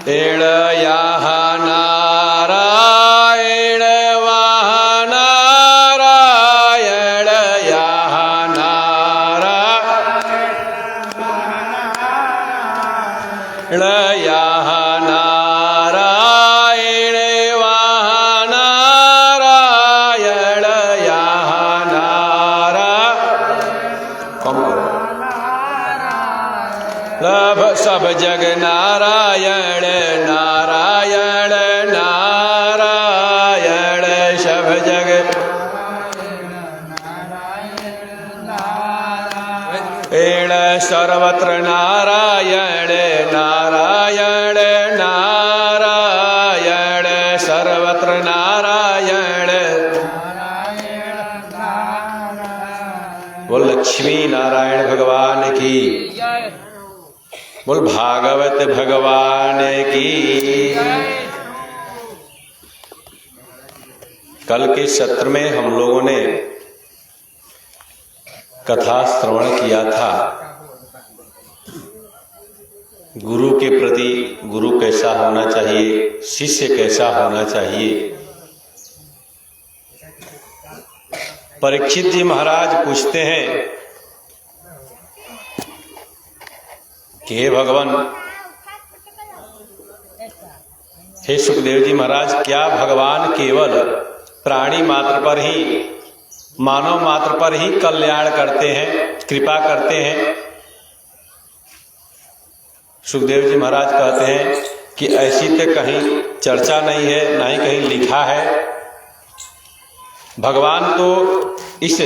एळयाः नारायण वाह नारायण याः नारायण याः नारायण वाह नारायण याः नारायण सब जग नारायण नारायण नारायण सब जग एण सर्वत्र नारायण नारायण नारायण सर्वत्र नारायण। बोल लक्ष्मी नारायण भगवान की, बोल भागवत भगवान की। कल के सत्र में हम लोगों ने कथा श्रवण किया था, गुरु के प्रति गुरु कैसा होना चाहिए, शिष्य कैसा होना चाहिए। परीक्षित जी महाराज पूछते हैं कि हे भगवान, हे सुखदेव जी महाराज, क्या भगवान केवल प्राणी मात्र पर ही, मानव मात्र पर ही कल्याण करते हैं, कृपा करते हैं? सुखदेव जी महाराज कहते हैं कि ऐसी तो कहीं चर्चा नहीं है, ना ही कहीं लिखा है। भगवान तो इस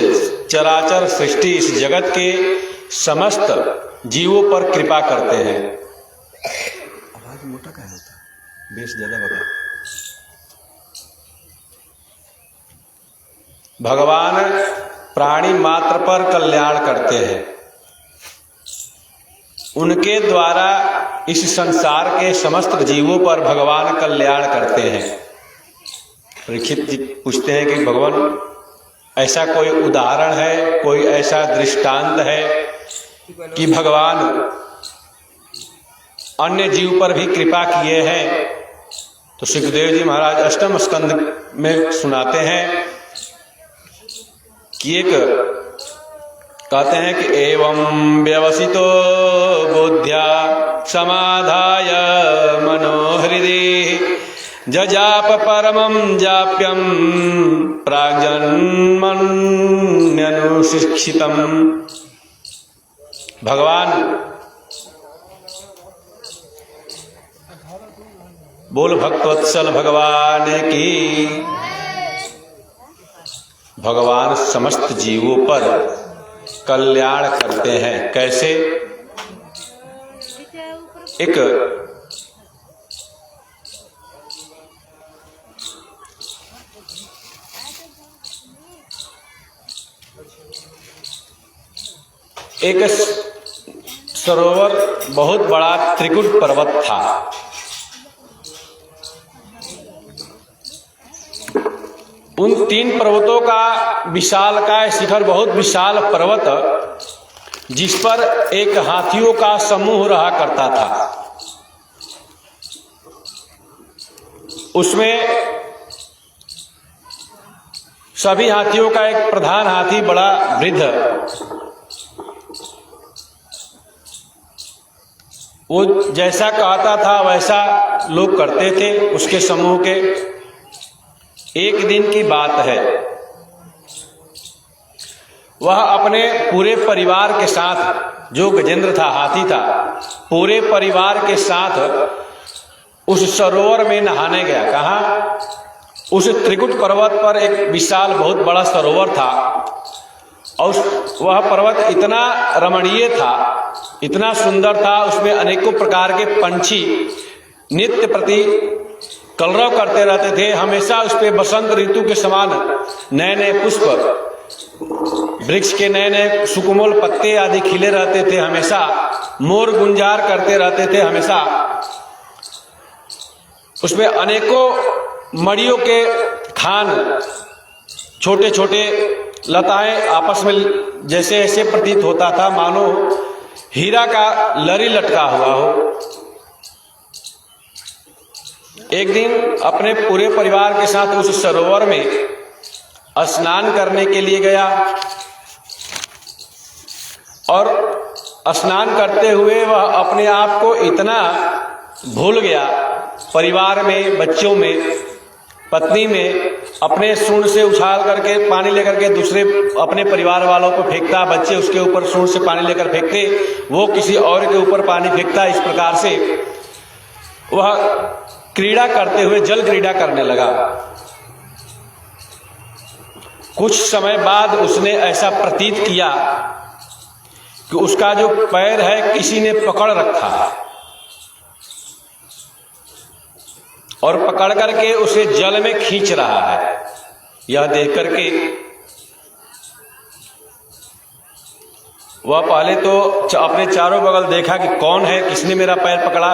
चराचर सृष्टि, इस जगत के समस्त जीवों पर कृपा करते हैं। आवाज मोटा क्या होता है, बेस ज्यादा बता। भगवान प्राणी मात्र पर कल्याण करते हैं, उनके द्वारा इस संसार के समस्त जीवों पर भगवान कल्याण करते हैं। परीक्षित जी पूछते हैं कि भगवान ऐसा कोई उदाहरण है, कोई ऐसा दृष्टांत है कि भगवान अन्य जीव पर भी कृपा किए हैं? तो सुखदेव जी महाराज अष्टम स्कंद में सुनाते हैं कि एक कहते हैं कि एवं व्यवसितो बुद्ध्या समाधाय मनोहृदि जजाप परमं जाप्यं प्राग्जन्मन्यनुशिक्षितम्। भगवान, बोल भक्तवत्सल भगवान की। भगवान समस्त जीवों पर कल्याण करते हैं। कैसे? एक सरोवर, बहुत बड़ा त्रिकुट पर्वत था। उन तीन पर्वतों का विशालकाय शिखर, बहुत विशाल पर्वत, जिस पर एक हाथियों का समूह रहा करता था। उसमें सभी हाथियों का एक प्रधान हाथी, बड़ा वृद्ध, वो जैसा कहता था वैसा लोग करते थे उसके समूह के। एक दिन की बात है, वह अपने पूरे परिवार के साथ, जो गजेंद्र था, हाथी था, पूरे परिवार के साथ उस सरोवर में नहाने गया। कहाँ? उस त्रिकुट पर्वत पर एक विशाल बहुत बड़ा सरोवर था, और वह पर्वत इतना रमणीय था, इतना सुंदर था, उसमें अनेकों प्रकार के पंछी नित्य प्रति कलरव करते रहते थे। हमेशा उस पे बसंत ऋतु के समान नए नए पुष्प, वृक्ष के नए नए सुकोमल पत्ते आदि खिले रहते थे। हमेशा मोर गुंजार करते रहते थे। हमेशा उसमें अनेकों मड़ियों के खान, छोटे छोटे लताएं आपस में जैसे ऐसे प्रतीत होता था मानो हीरा का लरी लटका हुआ हो। एक दिन अपने पूरे परिवार के साथ उस सरोवर में स्नान करने के लिए गया और स्नान करते हुए वह अपने आप को इतना भूल गया, परिवार में, बच्चों में, पत्नी में, अपने सूंड से उछाल करके पानी लेकर के दूसरे अपने परिवार वालों को फेंकता, बच्चे उसके ऊपर सूंड से पानी लेकर फेंकते, वो किसी और के ऊपर पानी फेंकता। इस प्रकार से वह क्रीड़ा करते हुए जल क्रीड़ा करने लगा। कुछ समय बाद उसने ऐसा प्रतीत किया कि उसका जो पैर है किसी ने पकड़ रखा है और पकड़ करके उसे जल में खींच रहा है। यह देख करके वह पहले तो अपने चारों बगल देखा कि कौन है, किसने मेरा पैर पकड़ा।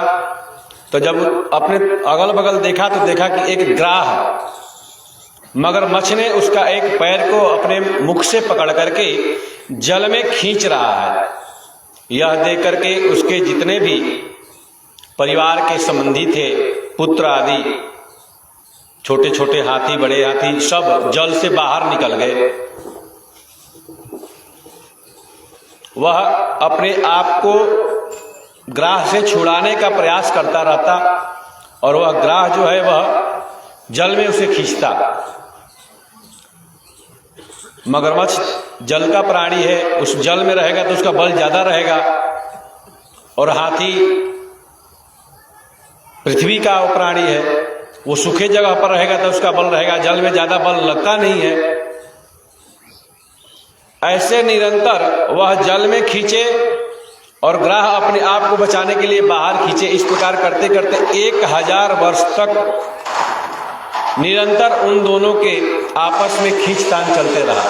तो जब अपने अगल बगल देखा तो देखा कि एक ग्राह मगरमच्छ ने उसका एक पैर को अपने मुख से पकड़ करके जल में खींच रहा है। यह देख करके उसके जितने भी परिवार के संबंधी थे, पुत्र आदि, छोटे छोटे हाथी, बड़े हाथी, सब जल से बाहर निकल गए। वह अपने आप को ग्राह से छुड़ाने का प्रयास करता रहता और वह ग्राह जो है वह जल में उसे खींचता। मगरमच्छ जल का प्राणी है, उस जल में रहेगा तो उसका बल ज्यादा रहेगा, और हाथी पृथ्वी का वो प्राणी है, वो सूखे जगह पर रहेगा तो उसका बल रहेगा, जल में ज्यादा बल लगता नहीं है। ऐसे निरंतर वह जल में खींचे और ग्राह अपने आप को बचाने के लिए बाहर खींचे। इस प्रकार करते करते 1000 वर्ष तक निरंतर उन दोनों के आपस में खींचतान चलते रहा।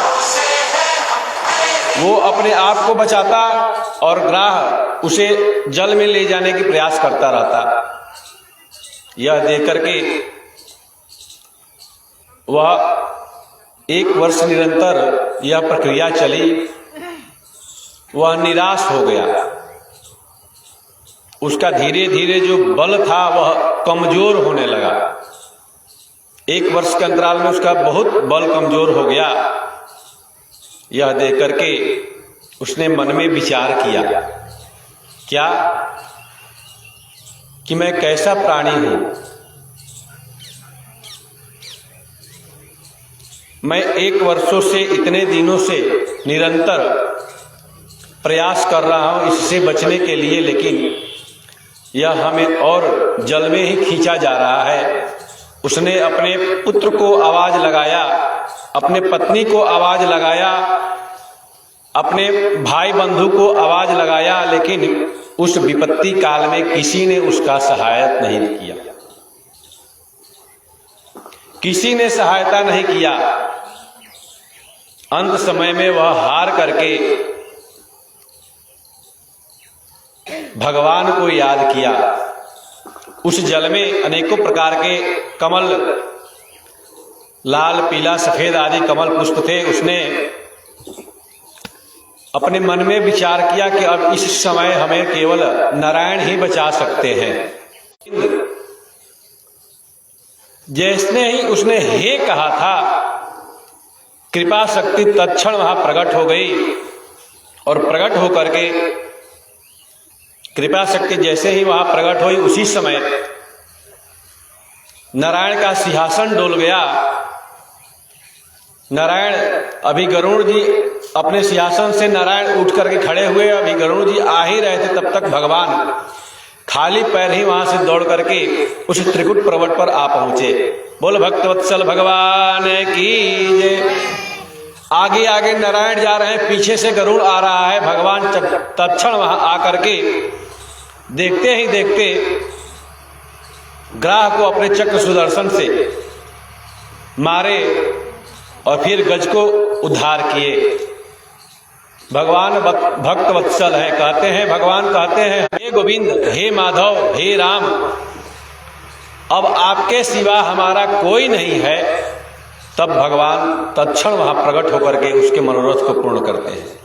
वो अपने आप को बचाता और ग्राह उसे जल में ले जाने की प्रयास करता रहता। यह देख करके वह 1 वर्ष निरंतर यह प्रक्रिया चली। वह निराश हो गया, उसका धीरे धीरे जो बल था वह कमजोर होने लगा। 1 वर्ष के अंतराल में उसका बहुत बल कमजोर हो गया। यह देख करके उसने मन में विचार किया, क्या कि मैं कैसा प्राणी हूं। मैं 1 वर्षों से, इतने दिनों से निरंतर प्रयास कर रहा हूं इससे बचने के लिए, लेकिन यह हमें और जल में ही खींचा जा रहा है। उसने अपने पुत्र को आवाज लगाया, अपने पत्नी को आवाज लगाया, अपने भाई बंधु को आवाज लगाया, लेकिन उस विपत्ति काल में किसी ने उसका सहायता नहीं किया, किसी ने सहायता नहीं किया। अंत समय में वह हार करके भगवान को याद किया। उस जल में अनेकों प्रकार के कमल, लाल, पीला, सफेद आदि कमल पुष्प थे। उसने अपने मन में विचार किया कि अब इस समय हमें केवल नारायण ही बचा सकते हैं। जैसे ही उसने हे कहा था, कृपा शक्ति तत्क्षण वहां प्रकट हो गई और प्रकट होकर के कृपा शक्ति जैसे ही वहां प्रकट हुई, उसी समय नारायण का सिंहासन डोल गया। नारायण, अभी गरुड़ जी अपने सिंहासन से नारायण उठ करके खड़े हुए, अभी गरुड़ जी आ ही रहे थे, तब तक भगवान खाली पैर ही वहां से दौड़ करके उस त्रिकुट पर्वत पर आ पहुंचे। बोल भक्तवत्सल भगवान की जय। आगे आगे नारायण जा रहे हैं, पीछे से गरुड़ आ रहा है। भगवान तत्क्षण वहां आकर के देखते ही देखते ग्राह को अपने चक्र सुदर्शन से मारे और फिर गज को उद्धार किए। भगवान भक्त वत्सल है, कहते हैं, भगवान कहते हैं, हे गोविंद, हे माधव, हे राम, अब आपके सिवा हमारा कोई नहीं है। तब भगवान तत्क्षण वहां प्रकट होकर के उसके मनोरथ को पूर्ण करते हैं।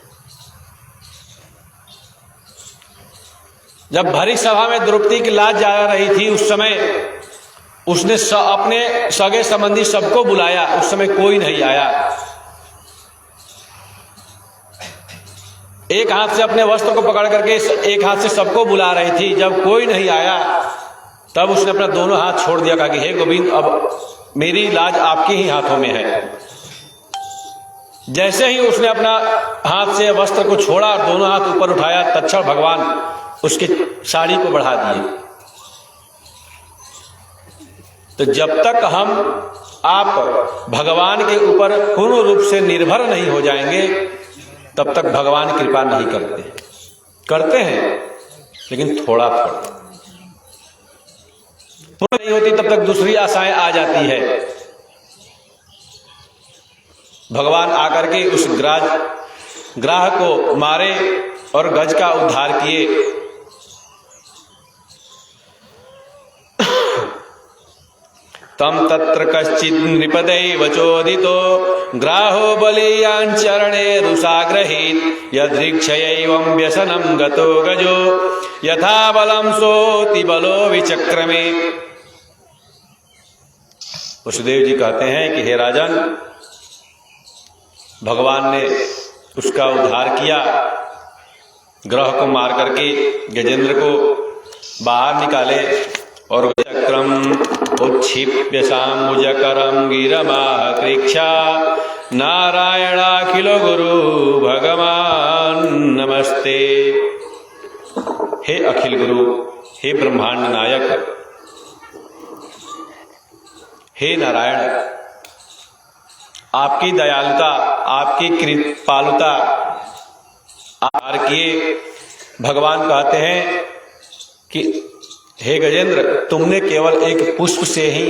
जब भरी सभा में द्रौपदी की लाज जा रही थी, उस समय उसने अपने सगे संबंधी सबको बुलाया, उस समय कोई नहीं आया। एक हाथ से अपने वस्त्र को पकड़ करके एक हाथ से सबको बुला रही थी, जब कोई नहीं आया तब उसने अपना दोनों हाथ छोड़ दिया, कहा कि हे गोविंद, अब मेरी लाज आपके ही हाथों में है। जैसे ही उसने अपना हाथ से वस्त्र को छोड़ा और दोनों हाथ ऊपर उठाया, तत्क्षण भगवान उसकी साड़ी को बढ़ा दिए। तो जब तक हम आप भगवान के ऊपर पूर्ण रूप से निर्भर नहीं हो जाएंगे, तब तक भगवान कृपा नहीं करते हैं, लेकिन थोड़ा थोड़ा पूर्ण नहीं होती, तब तक दूसरी आशाएं आ जाती है। भगवान आकर के उस ग्राह को मारे और गज का उद्धार किए। तम तत्र कश्चित् नृपदैव चोदितो ग्राहो बलीयाञ्चरणे रुषाग्रहीत् यदृक्षयैवं व्यसनं गतो गजो यथा बलं सोति बलो विचक्रमे। वसुदेव जी कहते हैं कि हे राजन, भगवान ने उसका उद्धार किया, ग्रह को मार करके गजेंद्र को बाहर निकाले और चक्रम उच्छिप्य सामुजकरम गिरमाह कृक्षा नारायणाखिलो गुरु भगवान नमस्ते। हे अखिल गुरु, हे ब्रह्मांड नायक, हे नारायण, आपकी दयालुता, आपकी कृपालुता आर किए। भगवान कहते हैं कि हे गजेंद्र, तुमने केवल एक पुष्प से ही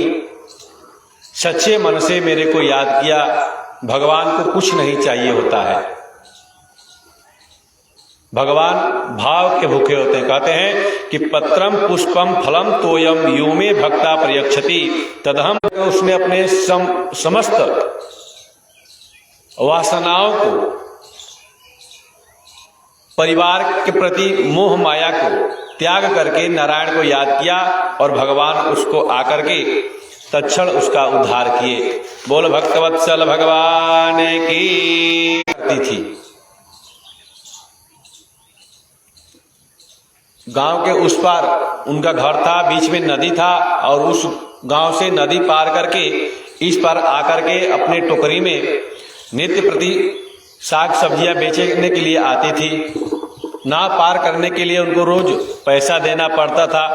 सच्चे मन से मेरे को याद किया। भगवान को कुछ नहीं चाहिए होता है, भगवान भाव के भूखे होते हैं। कहते हैं कि पत्रम पुष्पम फलम तोयम यो में भक्ता प्रयक्षति तदहम। उसने अपने समस्त वासनाओं को, परिवार के प्रति मोह माया को त्याग करके नारायण को याद किया और भगवान उसको आकर के तत्क्षण उसका उद्धार किए। बोल भक्तवत्सल भगवान की करती थी। गांव के उस पार उनका घर था, बीच में नदी था और उस गांव से नदी पार करके इस पार आकर के अपने टोकरी में नित्य प्रति साग सब्जियां बेचने के लिए आती थी। ना पार करने के लिए उनको रोज पैसा देना पड़ता था।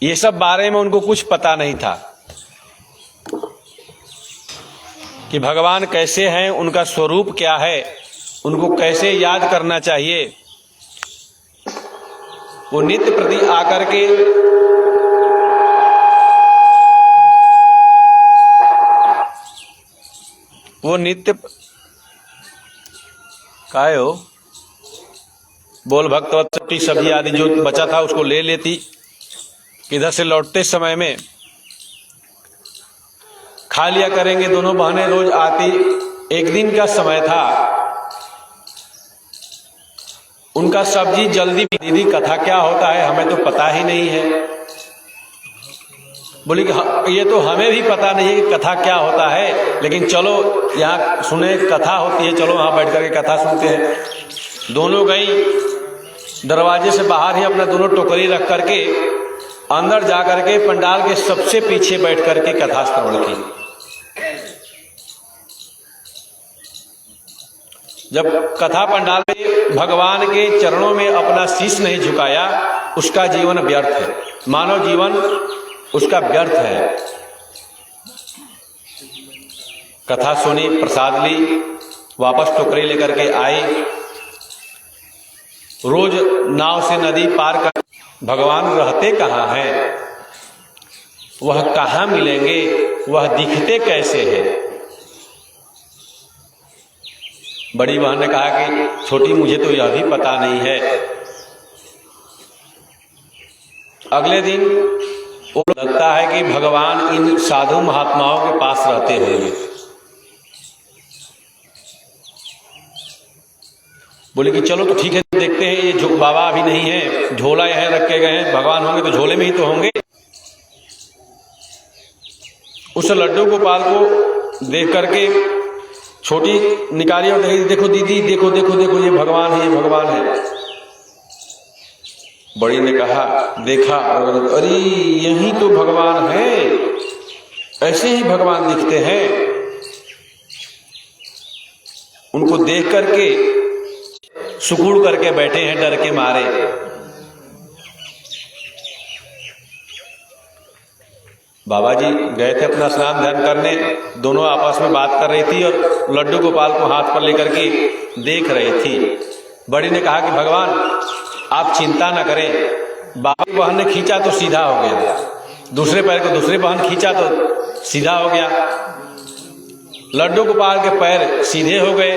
ये सब बारे में उनको कुछ पता नहीं था कि भगवान कैसे हैं, उनका स्वरूप क्या है, उनको कैसे याद करना चाहिए। वो नित्य प्रति आकर के वो नित्य काहे हो बोल भक्तवत्सल सब्जी आदि जो बचा था उसको ले लेती। इधर से लौटते समय में खा लिया करेंगे। दोनों बहनें रोज आती। एक दिन का समय था, उनका सब्जी जल्दी। दीदी कथा क्या होता है हमें तो पता ही नहीं है। बोली कि ये तो हमें भी पता नहीं है कि कथा क्या होता है, लेकिन चलो यहाँ सुने, कथा होती है, चलो वहां बैठ करके कथा सुनते हैं। दोनों गई, दरवाजे से बाहर ही अपना दोनों टोकरी रख करके अंदर जा करके पंडाल के सबसे पीछे बैठ करके कथा श्रवण की। जब कथा पंडाल में भगवान के चरणों में अपना शीश नहीं झुकाया, उसका जीवन व्यर्थ है। मानव जीवन उसका व्यर्थ है। कथा सुनी, प्रसाद ली, वापस टोकरी लेकर के आई। रोज नाव से नदी पार कर। भगवान रहते कहाँ हैं, वह कहाँ मिलेंगे, वह दिखते कैसे हैं। बड़ी बहन ने कहा कि छोटी मुझे तो यह भी पता नहीं है। अगले दिन वो लगता है कि भगवान इन साधु महात्माओं के पास रहते होंगे। बोले कि चलो तो ठीक है, देखते हैं, ये बाबा अभी नहीं है, झोला यहाँ रख के गए हैं, भगवान होंगे तो झोले में ही तो होंगे। उस लड्डू गोपाल को देख करके छोटी निकाली और देखो दीदी, देखो देखो देखो, ये भगवान है, ये भगवान है। बड़ी ने कहा, देखा, अरे यही तो भगवान है, ऐसे ही भगवान दिखते हैं। उनको देख करके सुकूड़ करके बैठे हैं डर के मारे। बाबा जी गए थे अपना स्नान ध्यान करने, दोनों आपस में बात कर रही थी और लड्डू गोपाल को हाथ पर लेकर के देख रही थी। बड़ी ने कहा कि भगवान आप चिंता न करें, बाबा बहन ने खींचा तो सीधा हो गया, दूसरे पैर को दूसरे बहन खींचा तो सीधा हो गया। लड्डू गोपाल के पैर सीधे हो गए।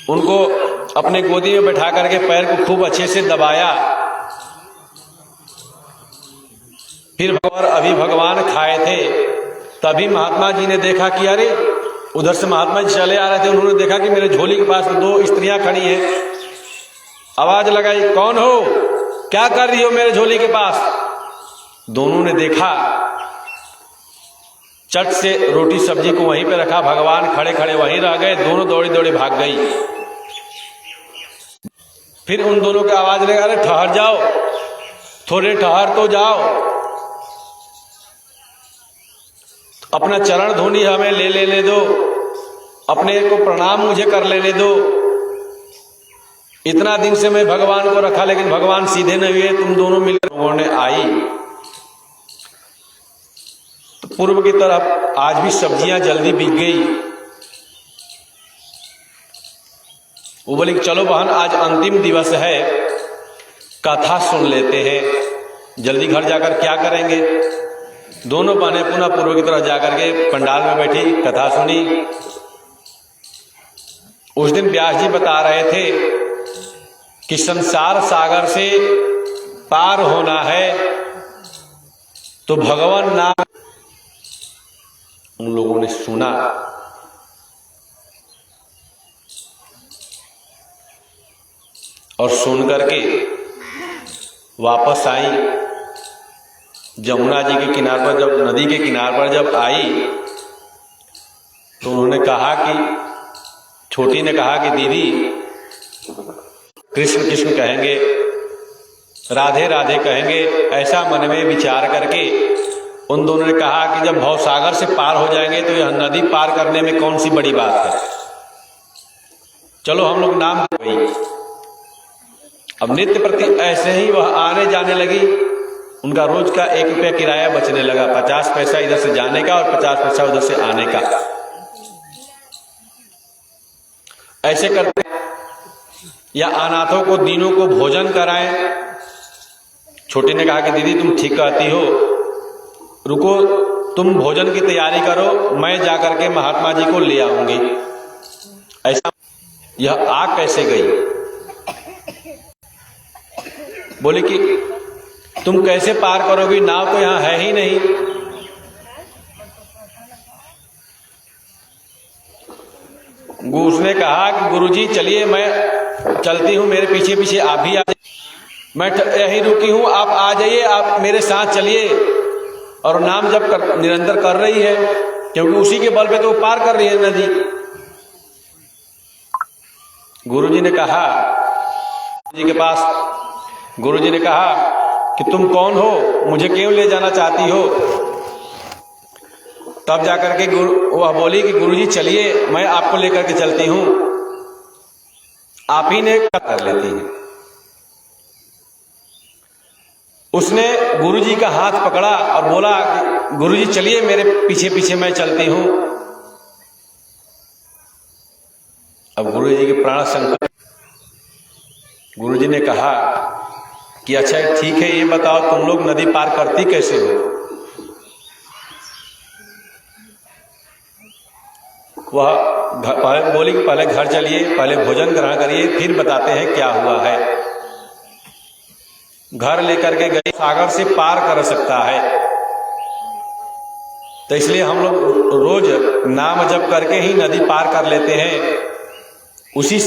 उनको अपने गोदी में बैठा करके पैर को खूब अच्छे से दबाया। फिर अभी भगवान खाए थे, तभी महात्मा जी ने देखा कि अरे उधर से महात्मा जी चले आ रहे थे, उन्होंने देखा कि मेरे झोली के पास दो स्त्रियां खड़ी हैं। आवाज लगाई, कौन हो, क्या कर रही हो मेरे झोली के पास? दोनों ने देखा, चट से रोटी सब्जी को वहीं पे रखा, भगवान खड़े खड़े वहीं रह गए, दोनों दौड़ी दौड़ी भाग गई। फिर उन दोनों की आवाज लगा, अरे ठहर जाओ, थोड़े ठहर तो जाओ, अपना चरण धोनी हमें ले लेने दो, अपने को प्रणाम मुझे कर लेने दो। इतना दिन से मैं भगवान को रखा, लेकिन भगवान सीधे नहीं हुए, तुम दोनों मिलकर उन्होंने आई। तो पूर्व की तरफ आज भी सब्जियां जल्दी बिक गई। वो बोली कि चलो बहन, आज अंतिम दिवस है, कथा सुन लेते हैं, जल्दी घर जाकर क्या करेंगे। दोनों बहनें पुनः पूर्व की तरफ जाकर के पंडाल में बैठी, कथा सुनी। उस दिन व्यास जी बता रहे थे कि संसार सागर से पार होना है तो भगवान नाम। उन लोगों ने सुना, और सुन करके वापस आई। जमुना जी के किनार पर, जब नदी के किनार पर जब आई तो उन्होंने कहा कि, छोटी ने कहा कि दीदी कृष्ण कृष्ण कहेंगे, राधे राधे कहेंगे, ऐसा मन में विचार करके उन दोनों ने कहा कि जब भवसागर से पार हो जाएंगे तो यह नदी पार करने में कौन सी बड़ी बात है, चलो हम लोग नाम दे। अब नित्य प्रति ऐसे ही वह आने जाने लगी। उनका रोज का 1 रुपया किराया बचने लगा, 50 पैसा इधर से जाने का और 50 पैसा उधर से आने का। ऐसे करते या अनाथों को, दीनों को भोजन कराएं। छोटी ने कहा कि दीदी तुम ठीक कहती हो, रुको तुम भोजन की तैयारी करो, मैं जाकर के महात्मा जी को ले आऊंगी। ऐसा यह आ कैसे गई? बोले कि तुम कैसे पार करोगी, नाव तो यहां है ही नहीं। उसने कहा कि गुरुजी चलिए, मैं चलती हूं, मेरे पीछे पीछे आप भी आ जाइए, मैं यहीं रुकी हूं, आप आ जाइए, आप मेरे साथ चलिए। और नाम जब निरंतर कर रही है, क्योंकि उसी के बल पे तो पार कर रही है नदी। गुरुजी ने कहा, जी के पास गुरुजी ने कहा कि तुम कौन हो, मुझे क्यों ले जाना चाहती हो? तब जाकर के वह बोली कि गुरुजी चलिए, मैं आपको लेकर के चलती हूं, आप ही ने कर लेती है। उसने गुरुजी का हाथ पकड़ा और बोला कि गुरुजी चलिए, मेरे पीछे पीछे मैं चलती हूं। अब गुरुजी के प्राण संकट। गुरुजी ने कहा कि अच्छा ठीक है, ये बताओ तुम लोग नदी पार करती कैसे हो? वह बोली कि पहले घर चलिए, पहले भोजन ग्रहण करिए, फिर बताते हैं क्या हुआ है। घर लेकर के गई, सागर से पार कर सकता है, तो इसलिए हम लोग रोज नाम जप करके ही नदी पार कर लेते हैं। उसी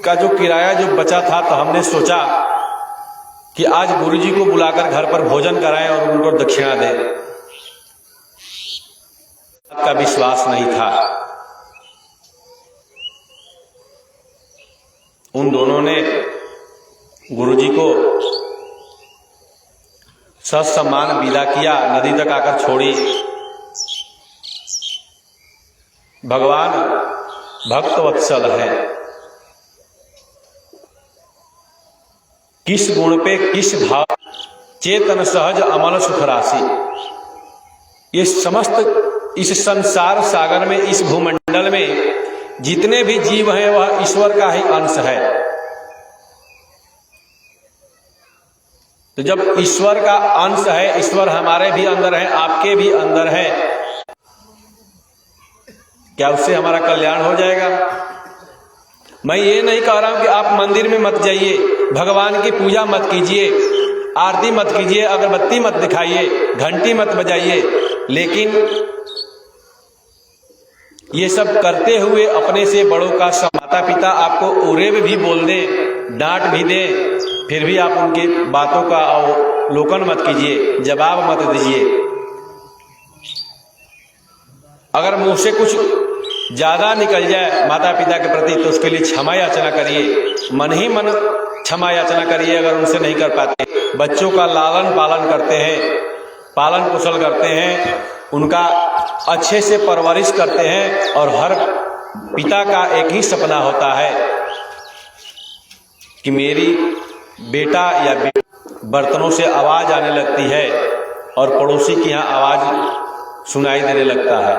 का जो किराया जो बचा था, तो हमने सोचा कि आज गुरुजी को बुलाकर घर पर भोजन कराएं और उनको दक्षिणा दें। का विश्वास नहीं था। उन दोनों ने गुरुजी को ससम्मान विदा किया, नदी तक आकर छोड़ी। भगवान भक्त वत्सल है, किस गुण पे किस भाव, चेतन सहज अमल सुख राशि। ये समस्त इस संसार सागर में, इस भूमंडल में जितने भी जीव हैं वह ईश्वर का ही अंश है। तो जब ईश्वर का अंश है, ईश्वर हमारे भी अंदर है, आपके भी अंदर है, क्या उससे हमारा कल्याण हो जाएगा? मैं ये नहीं कह रहा हूं कि आप मंदिर में मत जाइए, भगवान की पूजा मत कीजिए, आरती मत कीजिए, अगरबत्ती मत दिखाइए, घंटी मत बजाइए, लेकिन ये सब करते हुए अपने से बड़ों का माता पिता आपको उरे भी बोल दे, डांट भी दे, फिर भी आप उनकी बातों का अवलोकन मत कीजिए, जवाब मत दीजिए। अगर मुंह से कुछ ज्यादा निकल जाए माता पिता के प्रति तो उसके लिए क्षमा याचना करिए, मन ही मन क्षमा याचना करिए। अगर उनसे नहीं कर पाते, बच्चों का लालन पालन करते हैं, पालन पोषण करते हैं, उनका अच्छे से परवरिश करते हैं, और हर पिता का एक ही सपना होता है कि मेरी बेटा या बर्तनों से आवाज आने लगती है और पड़ोसी की यहाँ आवाज सुनाई देने लगता है।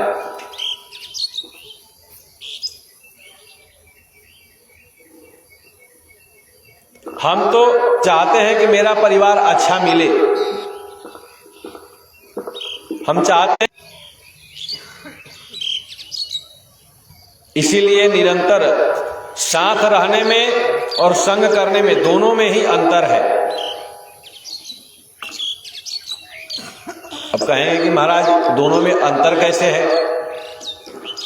हम तो चाहते हैं कि मेरा परिवार अच्छा मिले, हम चाहते हैं, इसीलिए निरंतर साथ रहने में और संग करने में, दोनों में ही अंतर है। अब कहेंगे कि महाराज दोनों में अंतर कैसे है?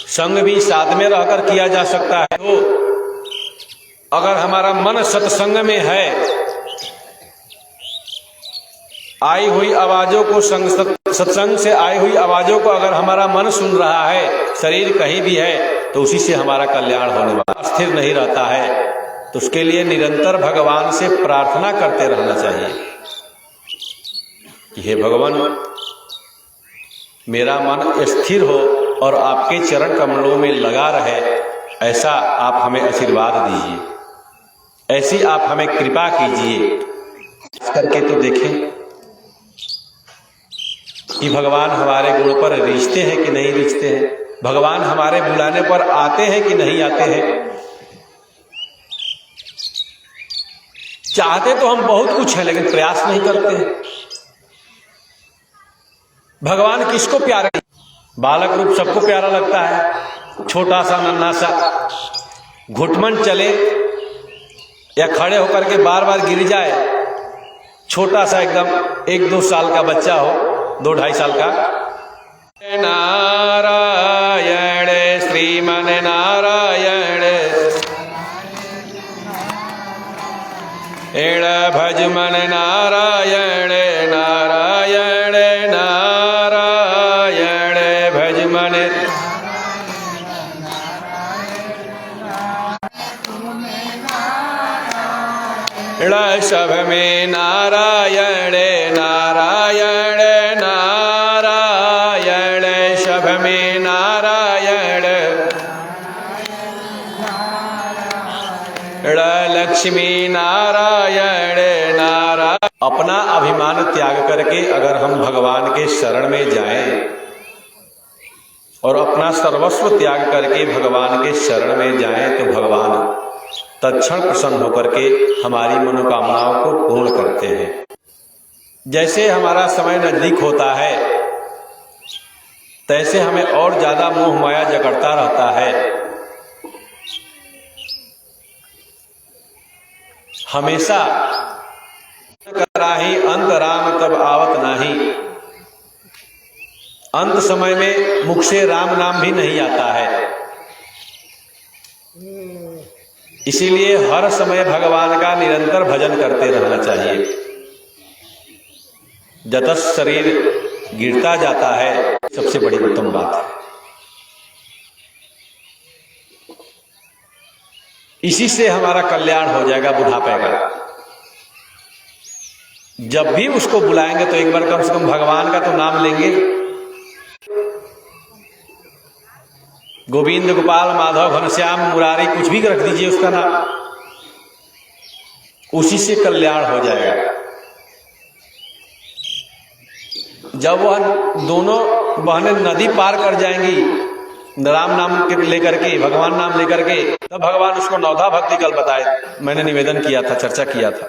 संग भी साथ में रहकर किया जा सकता है। तो अगर हमारा मन सत्संग में है, आई हुई आवाजों को, सत्संग से आई हुई आवाजों को अगर हमारा मन सुन रहा है, शरीर कहीं भी है, तो उसी से हमारा कल्याण होने वाला। स्थिर नहीं रहता है तो उसके लिए निरंतर भगवान से प्रार्थना करते रहना चाहिए कि हे भगवान, मेरा मन स्थिर हो और आपके चरण कमलों में लगा रहे, ऐसा आप हमें आशीर्वाद दीजिए, ऐसी आप हमें कृपा कीजिए। करके तो देखें कि भगवान हमारे गुण पर रीझते हैं कि नहीं रीझते हैं, भगवान हमारे बुलाने पर आते हैं कि नहीं आते हैं। चाहते तो हम बहुत कुछ है, लेकिन प्रयास नहीं करते हैं। भगवान किसको प्यारा? बालक रूप सबको प्यारा लगता है, छोटा सा नन्हा सा घुटमन चले या खड़े होकर के बार बार गिर जाए, छोटा सा एकदम 1-2 साल का बच्चा हो, 2-2.5 साल का। नारायण श्रीमन नारायण एण भज मन नारायण नारायण नारायण भज मन। सब में नारायण नारायण नारायण, सब में नारायण। लक्ष्मी नारायण नारायण। अपना अभिमान त्याग करके अगर हम भगवान के शरण में जाएं और अपना सर्वस्व त्याग करके भगवान के शरण में जाएं, तो भगवान तत्क्षण प्रसन्न होकर के हमारी मनोकामनाओं को पूर्ण करते हैं। जैसे हमारा समय नजदीक होता है, तैसे हमें और ज्यादा मोह माया जकड़ता रहता है। हमेशा कराही अंत राम तब आवत नाही, अंत समय में मुख से राम नाम भी नहीं आता है। इसीलिए हर समय भगवान का निरंतर भजन करते रहना चाहिए। जतस शरीर गिरता जाता है, सबसे बड़ी उत्तम बात है। इसी से हमारा कल्याण हो जाएगा बुढ़ापे का। जब भी उसको बुलाएंगे तो एक बार कम से कम भगवान का तो नाम लेंगे। गोविंद, गोपाल, माधव, घनश्याम, मुरारी, कुछ भी रख दीजिए उसका नाम, उसी से कल्याण हो जाएगा। जब वह दोनों बहनें नदी पार कर जाएंगी राम नाम के लेकर के, भगवान नाम लेकर के, तब भगवान उसको नवधा भक्ति कल बताए। मैंने निवेदन किया था, चर्चा किया था।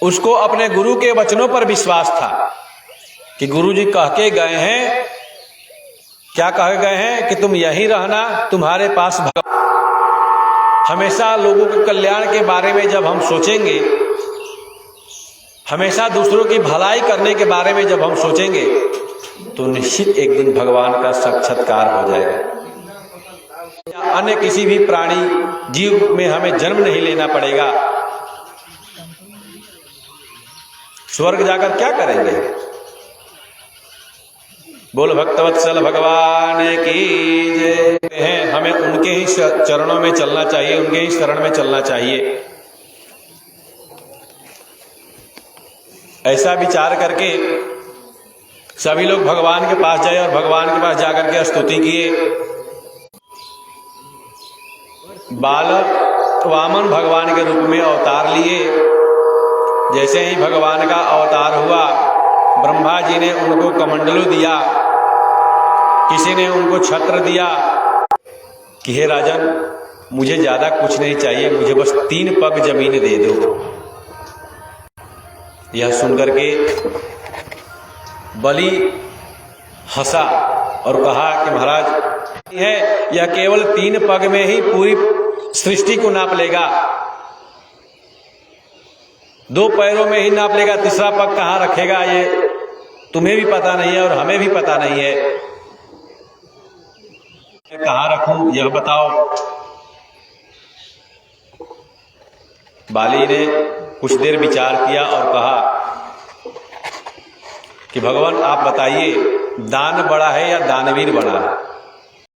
उसको अपने गुरु के वचनों पर विश्वास था कि गुरु जी कह के गए हैं, क्या कह गए हैं कि तुम यहीं रहना, तुम्हारे पास हमेशा लोगों के कल्याण के बारे में जब हम सोचेंगे, हमेशा दूसरों की भलाई करने के बारे में जब हम सोचेंगे, तो निश्चित एक दिन भगवान का साक्षात्कार हो जाएगा। अन्य किसी भी प्राणी जीव में हमें जन्म नहीं लेना पड़ेगा। स्वर्ग जाकर क्या करेंगे? बोल भक्तवत्सल भगवान की जय। हैं हमें उनके ही चरणों में चलना चाहिए, उनके ही शरण में चलना चाहिए। ऐसा विचार करके सभी लोग भगवान के पास जाए और भगवान के पास जाकर के स्तुति किए। बालक वामन भगवान के रूप में अवतार लिए। जैसे ही भगवान का अवतार हुआ, ब्रह्मा जी ने उनको कमंडलू दिया, किसी ने उनको छत्र दिया कि हे राजन, मुझे ज्यादा कुछ नहीं चाहिए, मुझे बस 3 पग जमीन दे दो। यह सुनकर के बलि हंसा और कहा कि महाराज है, यह केवल 3 पग में ही पूरी सृष्टि को नाप लेगा, 2 पैरों में ही नाप लेगा, तीसरा पग कहाँ रखेगा ये तुम्हें भी पता नहीं है और हमें भी पता नहीं है। कहाँ रखूं यह बताओ। बाली ने कुछ देर विचार किया और कहा कि भगवान आप बताइए, दान बड़ा है या दानवीर बड़ा है?